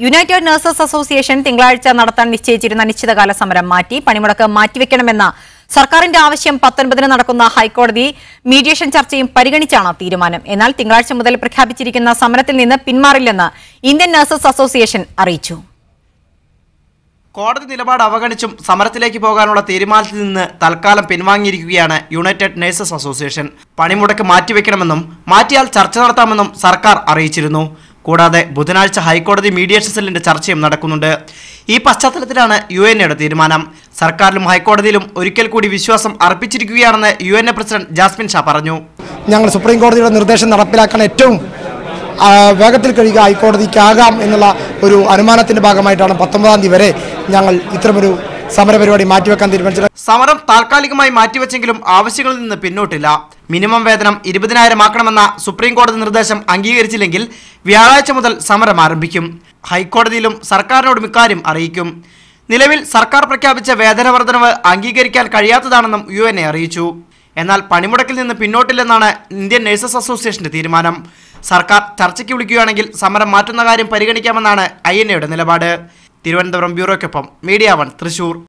United nurses association തിങ്കളാഴ്ച നടത്താൻ നിശ്ചയിച്ചിരുന്ന അനിശ്ചിതകാല സമരം മാറ്റി. പണിമുടക്ക് മാറ്റിവെക്കണമെന്ന സർക്കാരിന്റെ ആവശ്യം 19-ന് നടക്കുന്ന ഹൈക്കോടതി മീഡിയേഷൻ ചർച്ചയും പരിഗണിച്ചാണ് തീരുമാനം. എന്നാൽ തിങ്കളാഴ്ച മുതൽ പ്രഖ്യാപിച്ചിരിക്കുന്ന സമരത്തിൽ നിന്ന് പിന്മാറില്ലെന്ന് ഇന്ത്യൻ നഴ്സസ് അസോസിയേഷൻ അറിയിച്ചു. കോടതി നിലപാട് അവഗണിച്ചും സമരത്തിലേക്ക് പോകാനുള്ള തീരുമാനത്തിൽ നിന്ന് തൽക്കാലം പിൻവാങ്ങിയിരിക്കുകയാണ് യുണൈറ്റഡ് നഴ്സസ് അസോസിയേഷൻ. പണിമുടക്ക് മാറ്റിവെക്കണമെന്നും മാറ്റിയാൽ ചർച്ച നടത്താമെന്നും സർക്കാർ അറിയിച്ചിരുന്നു. കൂടാതെ ബുധനാഴ്ച ഹൈക്കോടതി മീഡിയേഷൻ സെല്ലിന്റെ ചർച്ചയും നടക്കുന്നുണ്ട്. ഈ പശ്ചാത്തലത്തിലാണ് UNAയുടെ തീരുമാനം. സർക്കാരിലും ഹൈക്കോടതിയിലും ഒരിക്കൽ കൂടി വിശ്വാസം അർപ്പിച്ചിരിക്കുകയാണെന്ന് UNA പ്രസിഡന്റ് ജാസ്മിൻ ഷാ പറഞ്ഞു. ഞങ്ങൾ സുപ്രീം കോടതിയുടെ നിർദ്ദേശം നടപ്പിലാക്കാൻ ഏറ്റവും വേഗത്തിൽ കഴിയുക ഹൈക്കോടതിക്കാകാം എന്നുള്ള ഒരു അനുമാനത്തിന്റെ ഭാഗമായിട്ടാണ് 19-ാം തീയതി വരെ ഞങ്ങൾ ഇത്തരമൊരു സമരപരിപാടി മാറ്റിവെക്കാൻ തീരുമാനിച്ചത്. സമരം താൽക്കാലികമായി മാറ്റിവെച്ചെങ്കിലും ആവശ്യങ്ങളിൽ നിന്ന് പിന്നോട്ടില്ല. മിനിമം വേതനം 20,000 ആക്കണമെന്ന സുപ്രീം കോടതി നിർദ്ദേശം അംഗീകരിച്ചില്ലെങ്കിൽ വ്യാഴാഴ്ച മുതൽ സമരം ആരംഭിക്കും. ഹൈക്കോടതിയിലും സർക്കാരിനോടും ഇക്കാര്യം അറിയിക്കും. നിലവിൽ സർക്കാർ പ്രഖ്യാപിച്ച വേതന വർധനവ് അംഗീകരിക്കാൻ കഴിയാത്തതാണെന്നും UNA അറിയിച്ചു. എന്നാൽ പണിമുടക്കിൽ നിന്ന് പിന്നോട്ടില്ലെന്നാണ് ഇന്ത്യൻ നഴ്സസ് അസോസിയേഷന്റെ തീരുമാനം. സർക്കാർ ചർച്ചയ്ക്ക് വിളിക്കുകയാണെങ്കിൽ സമരം മാറ്റുന്ന കാര്യം പരിഗണിക്കാമെന്നാണ് INAയുടെ നിലപാട്. തിരുവനന്തപുരം ബ്യൂറോയ്ക്കൊപ്പം മീഡിയ 1 തൃശൂർ.